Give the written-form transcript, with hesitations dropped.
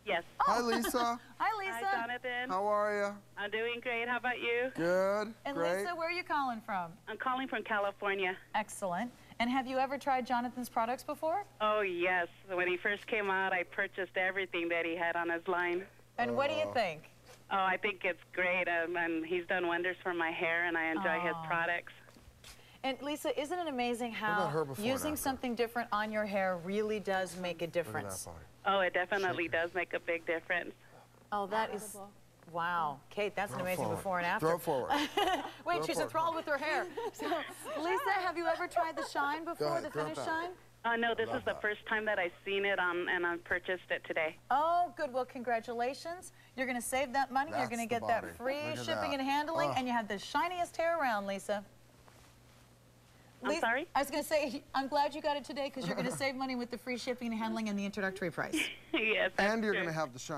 Yes. Hi, Lisa. Hi, Lisa. Hi, Jonathan. How are you? I'm doing great. How about you? Good. And Great. Lisa, where are you calling from? I'm calling from California. Excellent. And have you ever tried Jonathan's products before? Oh, yes. When he first came out, I purchased everything that he had on his line. And what do you think? Oh, I think it's great. And he's done wonders for my hair, and I enjoy his products. And Lisa, isn't it amazing about her how before and using after? something different on your hair really does make a Look at that difference? body. Oh, it definitely does make a big difference. Oh, that is, wow. Kate, that's an Throw it amazing forward. before and after. Throw it forward. Wait, Throw it she's forward. enthralled with her hair. So, Lisa, have you ever tried the shine before, ahead, the throw it finish back. shine? No, this love is the that. first time that I've seen it, and I purchased it today. Oh, good. Well, congratulations. You're going to save that money. You're That's going to the get that body. free Look at shipping that. and handling, Oh. and you have the shiniest hair around, Lisa. I'm sorry? I was going to say, I'm glad you got it today because you're going to save money with the free shipping and handling and the introductory price. Yes, that's And you're true. going to have the shine.